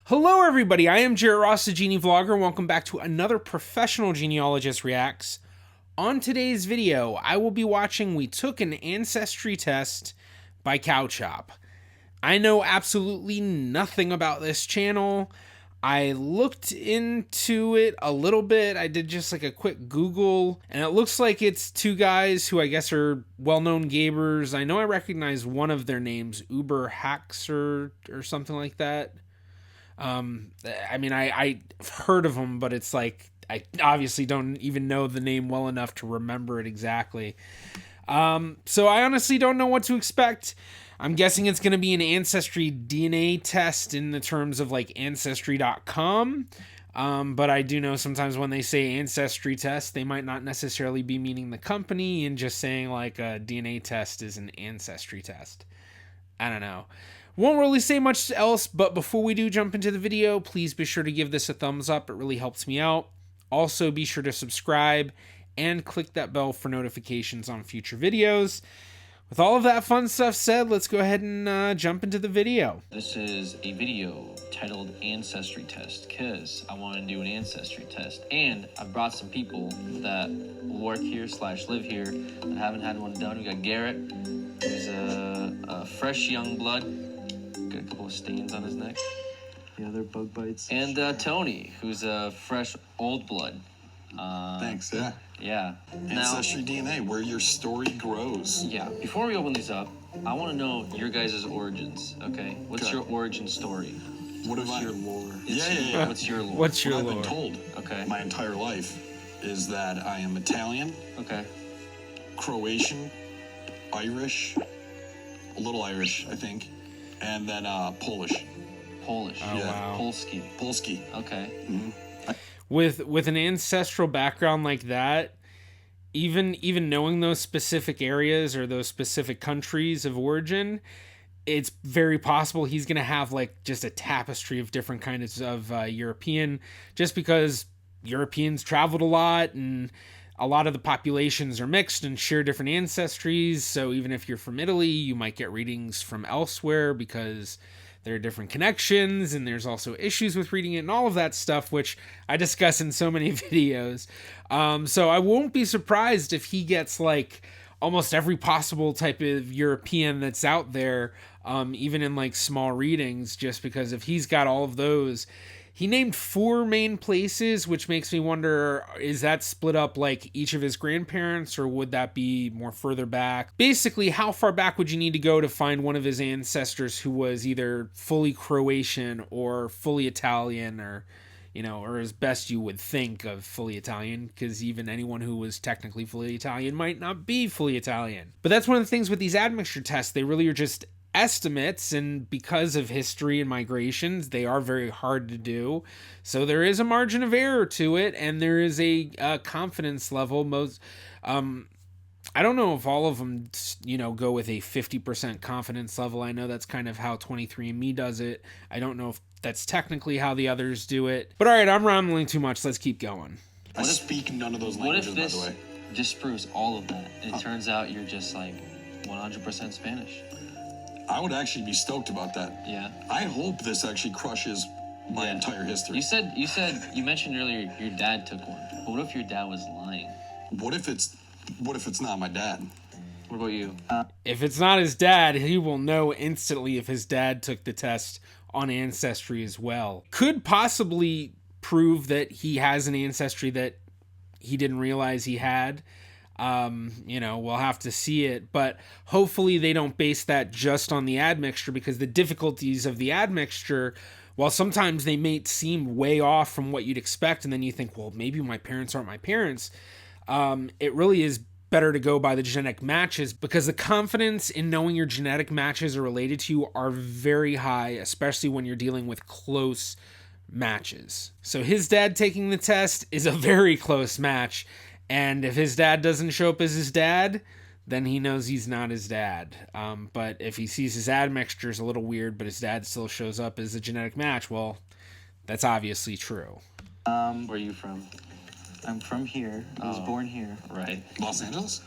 Hello everybody, I am Garrett Ross, the GeneaVlogger, and welcome back to another Professional Genealogist Reacts. On today's video, I will be watching We Took an Ancestry Test by Cow Chop. I know absolutely nothing about this channel. I looked into it a little bit. I did just like a quick Google, and it looks like it's two guys who I guess are well-known gamers. I know I recognize one of their names, Uber Haxer or something like that. I mean, I've heard of them, but it's like, I obviously don't even know the name well enough to remember it exactly. So I honestly don't know what to expect. I'm guessing it's going to be an ancestry DNA test in the terms of like Ancestry.com. But I do know sometimes when they say ancestry test, they might not necessarily be meaning the company and just saying like a DNA test is an ancestry test. I don't know. Won't really say much else, but before we do jump into the video, please be sure to give this a thumbs up. It really helps me out. Also, be sure to subscribe and click that bell for notifications on future videos. With all of that fun stuff said, let's go ahead and jump into the video. This is a video titled Ancestry Test because I want to do an ancestry test. And I brought some people that work here / live here that haven't had one done. We got Garrett, who's a fresh young blood. Got a couple of stains on his neck. Yeah, they're bug bites. And Tony, who's a fresh old blood. Thanks, yeah. Yeah. Ancestry DNA, where your story grows. Yeah. Before we open these up, I want to know your guys' origins, okay? What's Okay. your origin story? What's your lore? Yeah. What's your lore? What's your What lore? I've been told Okay. my entire life is that I am Italian, Okay. Croatian, Irish, a little Irish, I think, and then Polish. Polish. Oh, Yeah. wow. Polski. Okay. With an ancestral background like that, even knowing those specific areas or those specific countries of origin, it's very possible he's going to have like just a tapestry of different kinds of European, just because Europeans traveled a lot and a lot of the populations are mixed and share different ancestries. So even if you're from Italy, you might get readings from elsewhere because there are different connections, and there's also issues with reading it and all of that stuff, which I discuss in so many videos. So I won't be surprised if he gets like almost every possible type of European that's out there, even in like small readings, just because if he's got all of those. He named 4 main places, which makes me wonder, is that split up like each of his grandparents, or would that be more further back? Basically, how far back would you need to go to find one of his ancestors who was either fully Croatian or fully Italian, or, you know, or as best you would think of fully Italian, because even anyone who was technically fully Italian might not be fully Italian. But that's one of the things with these admixture tests. They really are just estimates, and because of history and migrations, they are very hard to do. So there is a margin of error to it, and there is a confidence level. Most I don't know if all of them, you know, go with a 50% confidence level. I know that's kind of how 23andMe does it. I don't know if that's technically how the others do it. But all right, I'm rambling too much. Let's keep going. I speak none of those What languages, if by this the way. disproves all of that, and it turns out you're just like 100% Spanish? I would actually be stoked about that. Yeah. I hope this actually crushes my Yeah. entire history. You mentioned earlier your dad took one. But what if your dad was lying? What if it's not my dad? What about you? If it's not his dad, he will know instantly if his dad took the test on Ancestry as well. Could possibly prove that he has an ancestry that he didn't realize he had. You know, we'll have to see it, but hopefully they don't base that just on the admixture, because the difficulties of the admixture, while sometimes they may seem way off from what you'd expect, and then you think, well, maybe my parents aren't my parents, it really is better to go by the genetic matches, because the confidence in knowing your genetic matches are related to you are very high, especially when you're dealing with close matches. So his dad taking the test is a very close match. And if his dad doesn't show up as his dad, then he knows he's not his dad. But if he sees his admixture is a little weird, but his dad still shows up as a genetic match, well, that's obviously true. Where are you from? I'm from here. I was born here. Right. Los Angeles?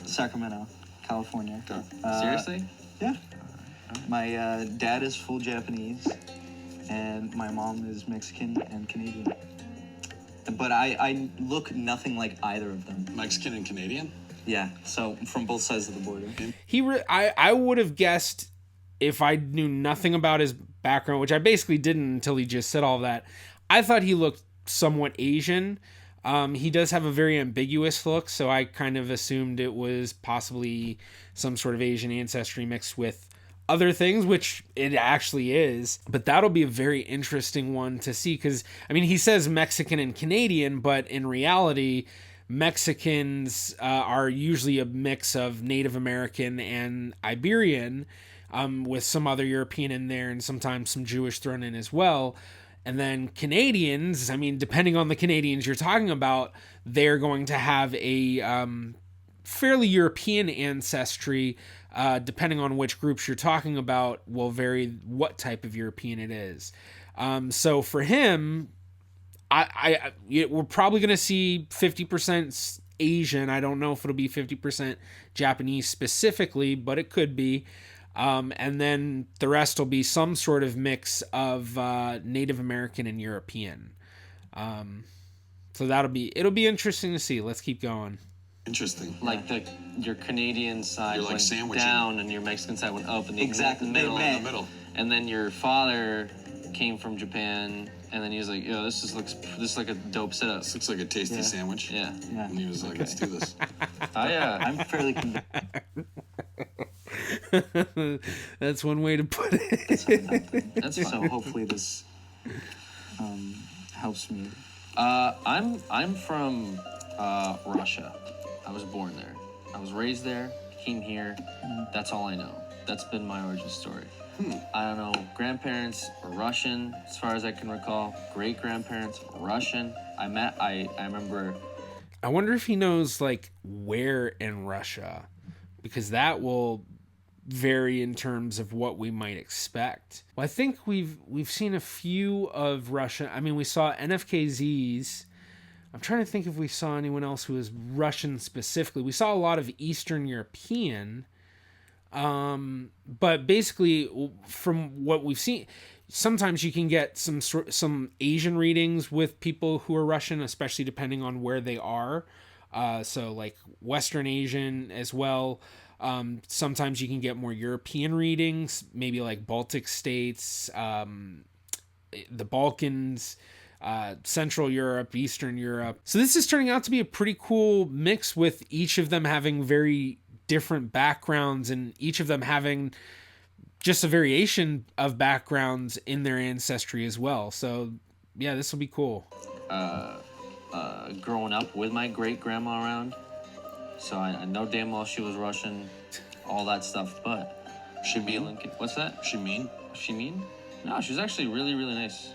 Sacramento, California. Okay. Seriously? Yeah. My dad is full Japanese, and my mom is Mexican and Canadian. But I look nothing like either of them. Mexican and Canadian? Yeah, so from both sides of the border. I would have guessed, if I knew nothing about his background, which I basically didn't until he just said all that, I thought he looked somewhat Asian. He does have a very ambiguous look, so I kind of assumed it was possibly some sort of Asian ancestry mixed with other things, which it actually is. But that'll be a very interesting one to see, because, I mean, he says Mexican and Canadian, but in reality, Mexicans are usually a mix of Native American and Iberian, with some other European in there and sometimes some Jewish thrown in as well. And then Canadians, I mean, depending on the Canadians you're talking about, they're going to have a fairly European ancestry. Depending on which groups you're talking about will vary what type of European it is. So for him, we're probably going to see 50% Asian. I don't know if it'll be 50% Japanese specifically, but it could be. And then the rest will be some sort of mix of Native American and European. So it'll be interesting to see. Let's keep going. Interesting. Like your Canadian side You're like went sandwiching. down and your Mexican side went up, and Exactly. in the middle. In the middle. And then your father came from Japan, and then he was like, "Yo, this is like a dope setup." This looks like a tasty Yeah. sandwich. Yeah. Yeah. And he was like, let's do this. Oh yeah. I'm fairly convinced. That's one way to put it. That's fine. So hopefully this helps me. I'm from Russia. I was born there. I was raised there. Came here. That's all I know. That's been my origin story. I don't know. Grandparents were Russian, as far as I can recall. Great grandparents were Russian. I remember. I wonder if he knows like where in Russia, because that will vary in terms of what we might expect. Well, I think we've seen a few of Russia. I mean, we saw NFKZs. I'm trying to think if we saw anyone else who was Russian specifically. We saw a lot of Eastern European. But basically, from what we've seen, sometimes you can get some Asian readings with people who are Russian, especially depending on where they are. So like Western Asian as well. Sometimes you can get more European readings, maybe like Baltic states, the Balkans, Central Europe, Eastern Europe. So this is turning out to be a pretty cool mix, with each of them having very different backgrounds and each of them having just a variation of backgrounds in their ancestry as well. So yeah, this will be cool. Growing up with my great grandma around, so I know damn well she was Russian, all that stuff. But She mean? Lincoln. What's that? She mean? She mean? No, she was actually really, really nice.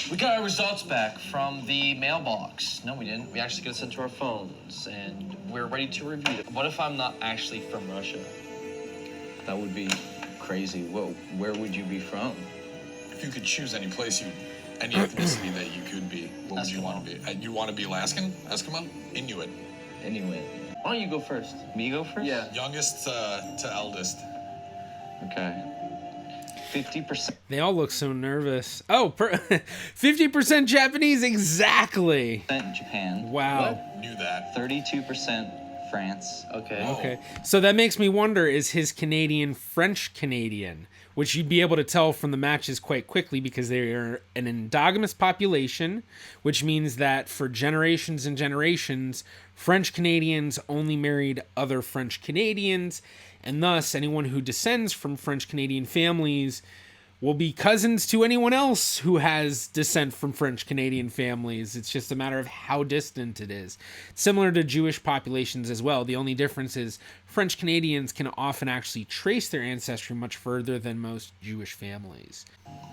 We got our results back from the mailbox. No, we didn't. We actually got it sent to our phones, and we're ready to review it. What if I'm not actually from Russia? That would be crazy. Where would you be from? If you could choose any place, any ethnicity that you could be, what would you want to be? You want to be Alaskan? Eskimo? Inuit? Inuit. Why don't you go first? Me go first? Yeah. Youngest to eldest. Okay. 50%. They all look so nervous. Oh, 50% Japanese, exactly. Japan. Wow. Knew that. 32% France. Okay. Whoa. Okay. So that makes me wonder, is his Canadian French Canadian? Which you'd be able to tell from the matches quite quickly, because they are an endogamous population, which means that for generations and generations, French Canadians only married other French Canadians, and thus anyone who descends from French Canadian families will be cousins to anyone else who has descent from French Canadian families. It's just a matter of how distant it is. Similar to Jewish populations as well. The only difference is French Canadians can often actually trace their ancestry much further than most Jewish families.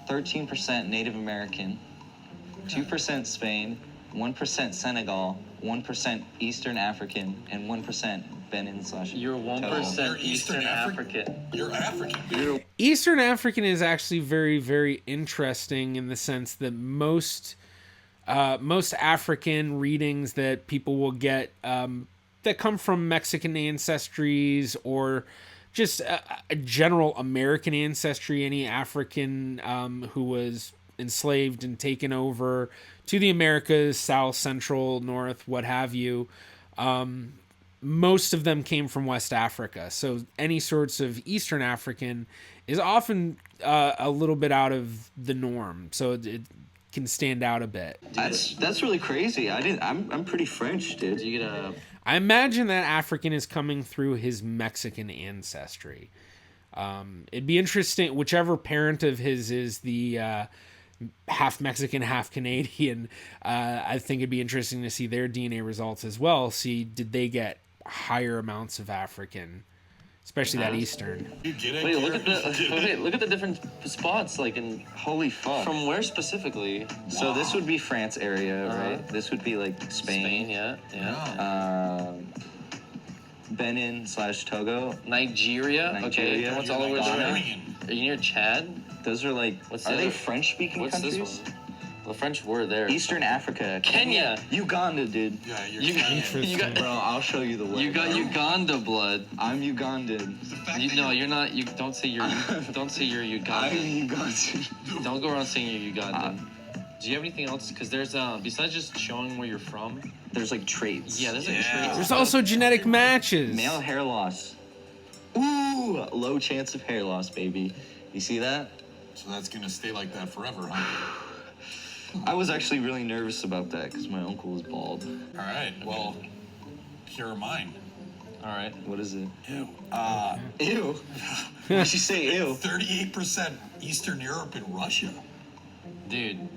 13% Native American. 2% Spain. 1% Senegal. 1% Eastern African. And 1% Benin / You're 1% You're Eastern Eastern African. You're African. Eastern African is actually very, very interesting in the sense that most African readings that people will get that come from Mexican ancestries or just a general American ancestry, any African who was enslaved and taken over to the Americas, South, Central, North, what have you. Most of them came from West Africa. So any sorts of Eastern African is often a little bit out of the norm. So it can stand out a bit. That's really crazy. I'm pretty French, dude. Do you get a... I imagine that African is coming through his Mexican ancestry. It'd be interesting, whichever parent of his is the half Mexican, half Canadian. I think it'd be interesting to see their DNA results as well. See, did they get higher amounts of African, especially that Eastern? You get it? Wait, look Garrett? at the look at the different spots. Like in Holy fuck. from where specifically? So this would be France area, right? This would be like Spain, Spain. yeah. Benin / Togo. Nigeria. Okay. Nigeria. What's all over there? Nigerian. Are you near Chad? Those are like, What's are the they other- French-speaking What's countries? this one? The French were there. Eastern Africa. Kenya. Uganda, dude. Yeah, you're You got, Kenyan. you got, Bro, I'll show you the way. you got bro. Uganda blood. I'm Ugandan. The fact You, that no, you're not. You don't say you're. Don't say you're I'm Ugandan. Ugandan. Don't go around saying you're Ugandan. Do you have anything else? Because there's besides just showing where you're from. There's like traits. Yeah, there's like Yeah. traits. There's also genetic matches. Male hair loss. Ooh, low chance of hair loss, baby. You see that? So that's gonna stay like that forever, huh? I was actually really nervous about that because my uncle was bald. All right. Well, here are mine. All right. What is it? Ew. Ew. Why'd you say ew? 38% Eastern Europe and Russia. Dude,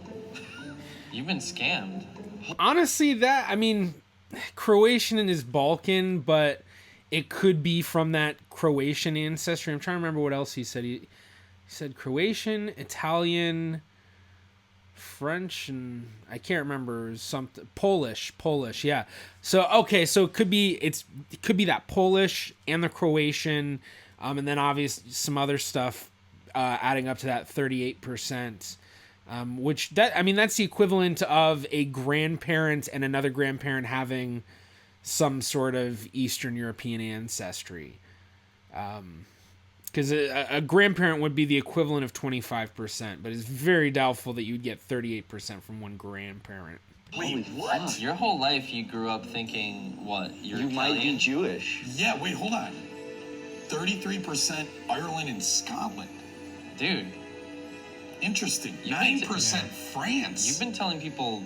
you've been scammed. Honestly, Croatian is Balkan, but it could be from that Croatian ancestry. I'm trying to remember what else he said. He said Croatian, Italian, French, and I can't remember something. Polish, yeah. So okay, so it could be that Polish and the Croatian, and then obviously some other stuff adding up to that 38%. That's the equivalent of a grandparent and another grandparent having some sort of Eastern European ancestry. Because a grandparent would be the equivalent of 25%, but it's very doubtful that you'd get 38% from one grandparent. Wait, what? Your whole life you grew up thinking what? You're You might be Italian? Jewish. Yeah, wait, hold on. 33% Ireland and Scotland. Dude, Interesting. You've been 9% France. you've been telling people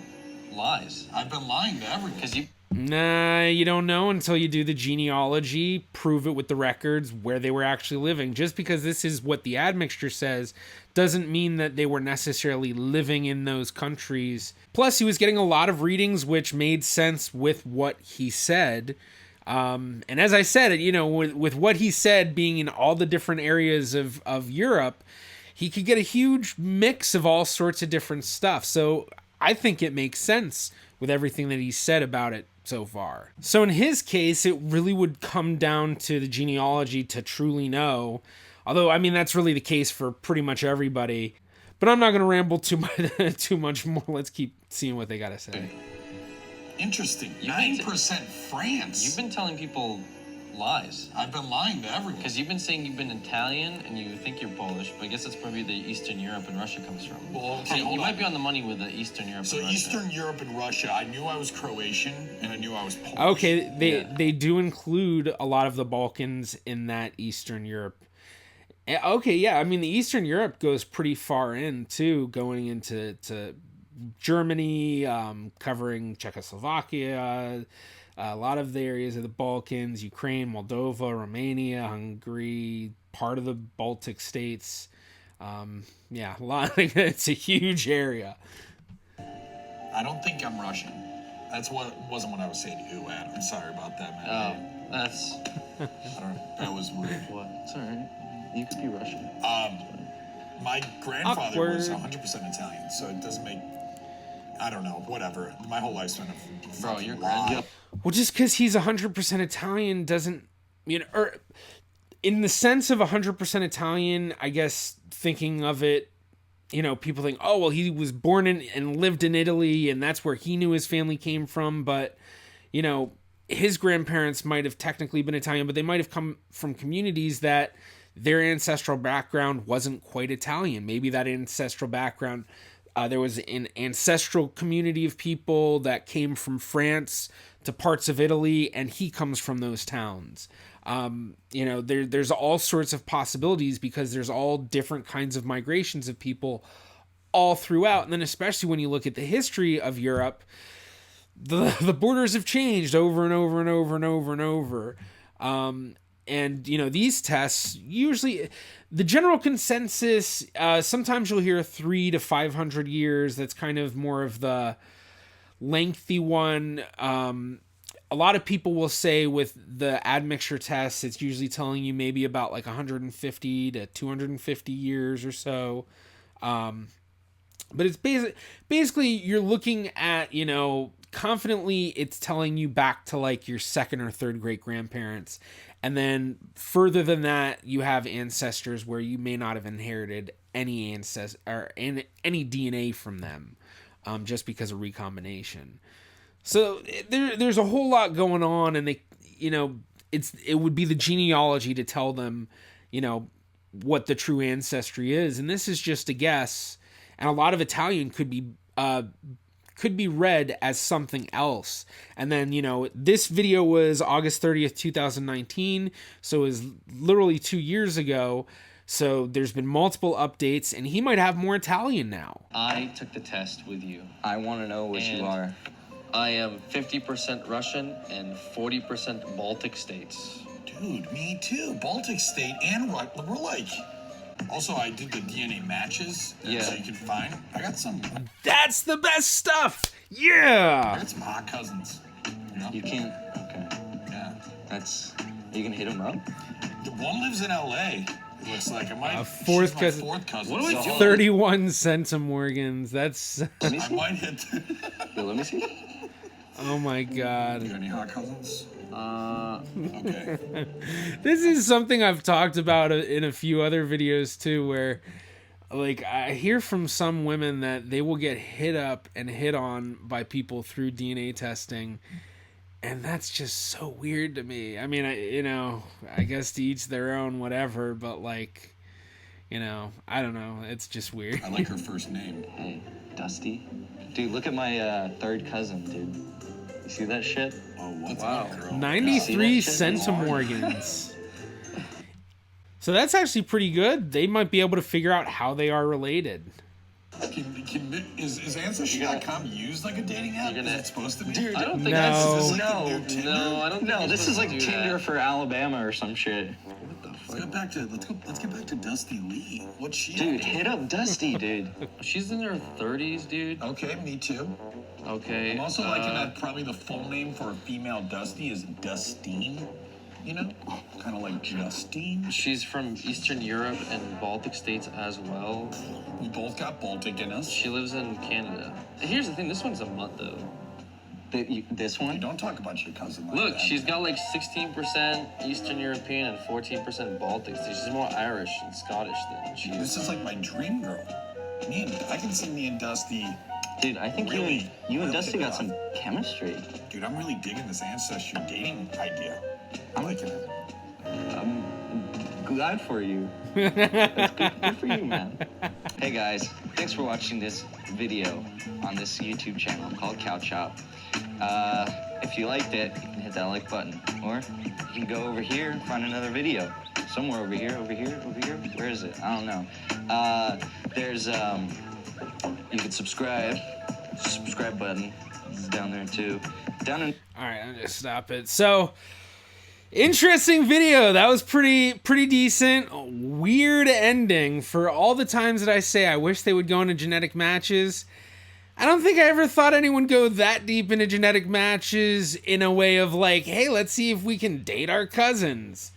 lies. I've been lying to everyone. Because you Nah, you don't know until you do the genealogy, prove it with the records where they were actually living. Just because this is what the admixture says doesn't mean that they were necessarily living in those countries. Plus, he was getting a lot of readings which made sense with what he said. And as I said, with what he said being in all the different areas of Europe, he could get a huge mix of all sorts of different stuff. So I think it makes sense with everything that he said about it so far. So in his case, it really would come down to the genealogy to truly know. Although, that's really the case for pretty much everybody. But I'm not going to ramble too much more. Let's keep seeing what they got to say. Interesting. You've been 9% France. you've been telling people lies. I've been lying to everyone. Because you've been saying you've been Italian and you think you're Polish, but I guess that's probably the Eastern Europe and Russia comes from. Well, So okay, hold you might on. be on the money with the Eastern Europe So and Russia. Eastern Europe and Russia, I knew I was Croatian and I knew I was Polish. Okay, they do include a lot of the Balkans in that Eastern Europe. Okay, yeah, the Eastern Europe goes pretty far in too, going into Germany, covering Czechoslovakia, a lot of the areas of the Balkans, Ukraine, Moldova, Romania, Hungary, part of the Baltic states. A lot. It's a huge area. I don't think I'm Russian. That's what wasn't what I was saying to you, Adam. I'm sorry about that, man. Oh, that's I don't know. That was rude. what? It's alright. You could be Russian. My grandfather was Awkward. 100% Italian, so it doesn't make. I don't know. Whatever. My whole life's been a Bro, fucking your lie. grand Well, just because he's 100% Italian doesn't, or in the sense of 100% Italian, I guess thinking of it, people think, oh, well, he was born in and lived in Italy and that's where he knew his family came from. But, his grandparents might have technically been Italian, but they might have come from communities that their ancestral background wasn't quite Italian. Maybe that ancestral background There was an ancestral community of people that came from France to parts of Italy, and he comes from those towns. There's all sorts of possibilities because there's all different kinds of migrations of people all throughout. And then especially when you look at the history of Europe, the borders have changed over and over and over and over and over. These tests, usually the general consensus, sometimes you'll hear 300 to 500 years. That's kind of more of the lengthy one. A lot of people will say with the admixture tests, it's usually telling you maybe about like 150 to 250 years or so. But it's basically you're looking at, confidently it's telling you back to like your second or third great grandparents. And then further than that, you have ancestors where you may not have inherited any any DNA from them, just because of recombination. So there's a whole lot going on, and it would be the genealogy to tell them, what the true ancestry is, and this is just a guess. And a lot of Italian could be read as something else. And then, this video was August 30th, 2019. So it was literally 2 years ago. So there's been multiple updates, and he might have more Italian now. I took the test with you. I want to know what you are. I am 50% Russian and 40% Baltic states. Dude, me too. Baltic state and we're like. Also, I did the DNA matches, Yeah. so you can find. I got some. That's the best stuff. I Yeah. got some hot cousins. You can't. Okay. Yeah. You can hit him up. The one lives in LA. It looks like I might. Fourth she's my cousin. Fourth cousin. What do we so do? 31 centimorgans. That's Let me I see. might hit. Yo, let me see. oh my You god. got any hot cousins? Okay. This is something I've talked about in a few other videos too, where like I hear from some women that they will get hit up and hit on by people through DNA testing, and that's just so weird to me. I mean, I guess to each their own, whatever, but like, I don't know, it's just weird. I like her first name. Hey, Dusty. Dude, look at my third cousin, dude. You see that shit? Oh, what's Wow. up, girl? 93 See that shit? centimorgans. So that's actually pretty good. They might be able to figure out how they are related. Is Ancestry.com used like a dating app? You're gonna- Is it supposed to be? Dude, I don't think No. that's Is this like No. the new Tinder? No, I don't think No, you're this is supposed like to do Tinder that. for Alabama or some shit. Let's get back to Dusty Lee. What's she? Dude, up to? hit up Dusty, dude. She's in her 30s, dude. Okay, me too. Okay. I'm also liking that probably the full name for a female Dusty is Dustine. Kind of like Justine. She's from Eastern Europe and Baltic states as well. We both got Baltic in us. She lives in Canada. Here's the thing, this one's a mutt though. This You one? don't talk about your cousin like Look, that. she's got like 16% Eastern European and 14% Baltic. So she's more Irish and Scottish than she This is. is like my dream girl. I can see me and Dusty. Dude, I think Really? you and Really Dusty got good. some chemistry. Dude, I'm really digging this ancestry dating idea. I'm liking it. I'm glad for you. That's good for you, man. Hey guys, thanks for watching this video on this YouTube channel called Cow Chop. If you liked it, you can hit that like button. Or you can go over here and find another video. Somewhere over here. Where is it? I don't know. You can subscribe. Subscribe button is down there too. Down in All right, I'll just stop it. So, interesting video. That was pretty decent. Weird ending. For all the times that I say I wish they would go into genetic matches, I don't think I ever thought anyone would go that deep into genetic matches in a way of like, hey, let's see if we can date our cousins.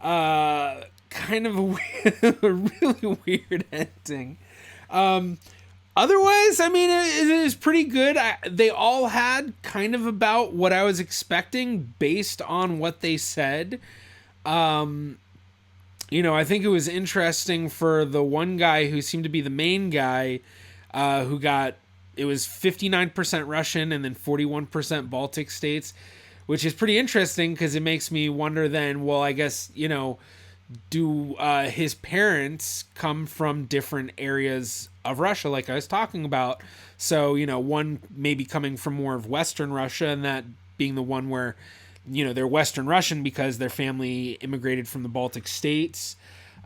Kind of a really weird ending. Otherwise, I mean, it is pretty good. They all had kind of about what I was expecting based on what they said. I think it was interesting for the one guy who seemed to be the main guy, who got, it was 59% Russian and then 41% Baltic states, which is pretty interesting because it makes me wonder then, well, I guess, do his parents come from different areas of Russia, like I was talking about. So, one maybe coming from more of Western Russia, and that being the one where, they're Western Russian because their family immigrated from the Baltic states.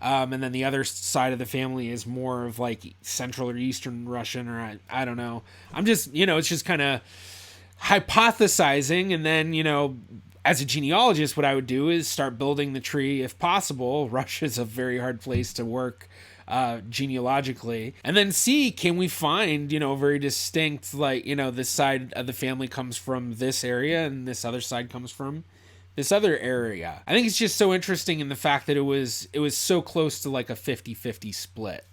And then the other side of the family is more of like Central or Eastern Russian, or I don't know. I'm just, it's just kind of hypothesizing. And then, as a genealogist, what I would do is start building the tree if possible. Russia's a very hard place to work genealogically, and then see, can we find, very distinct, like, this side of the family comes from this area and this other side comes from this other area. I think it's just so interesting in the fact that it was so close to like a 50-50 split.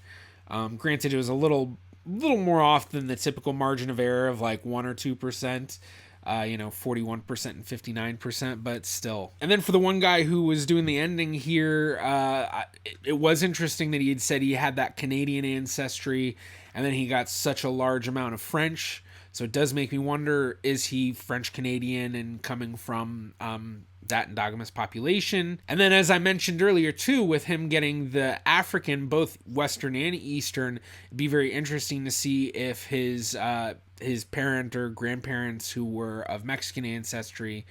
Granted, it was a little more off than the typical margin of error of like 1 or 2%. 41% and 59%, but still. And then for the one guy who was doing the ending here, it was interesting that he had said he had that Canadian ancestry, and then he got such a large amount of French. So it does make me wonder, is he French Canadian and coming from that endogamous population? And then, as I mentioned earlier too, with him getting the African, both Western and Eastern, it'd be very interesting to see if his parent or grandparents who were of Mexican ancestry,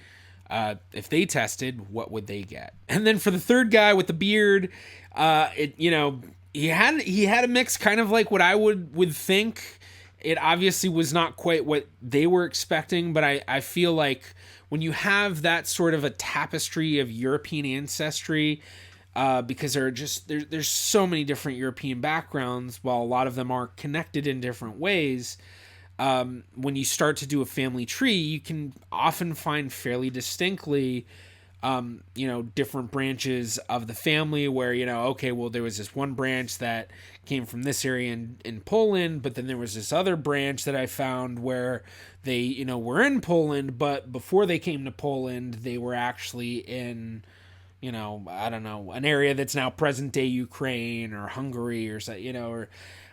if they tested, what would they get? And then for the third guy with the beard, he had a mix, kind of like what I would think. It obviously was not quite what they were expecting, but I feel like when you have that sort of a tapestry of European ancestry, because there's so many different European backgrounds, while a lot of them are connected in different ways. When you start to do a family tree, you can often find fairly distinctly, different branches of the family where, okay, well, there was this one branch that came from this area in Poland, but then there was this other branch that I found where they, were in Poland, but before they came to Poland, they were actually in, I don't know, an area that's now present day Ukraine or Hungary or, or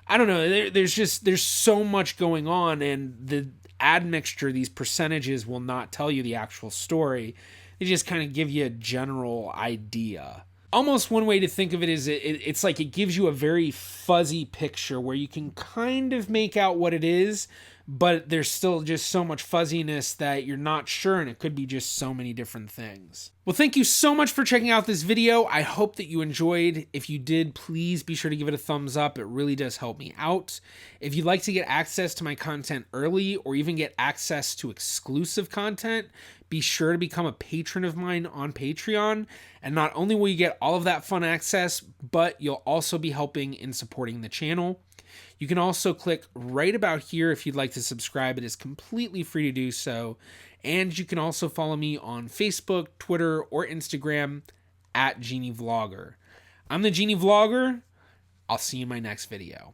I don't know. There's so much going on, and the admixture, these percentages will not tell you the actual story. They just kind of give you a general idea. Almost one way to think of it is it's like it gives you a very fuzzy picture where you can kind of make out what it is, but there's still just so much fuzziness that you're not sure, and it could be just so many different things. Well, thank you so much for checking out this video. I hope that you enjoyed. If you did, please be sure to give it a thumbs up. It really does help me out. If you'd like to get access to my content early, or even get access to exclusive content, be sure to become a patron of mine on Patreon. And not only will you get all of that fun access, but you'll also be helping in supporting the channel. You can also click right about here if you'd like to subscribe. It is completely free to do so. And you can also follow me on Facebook, Twitter, or Instagram at GeneaVlogger. I'm the GeneaVlogger. I'll see you in my next video.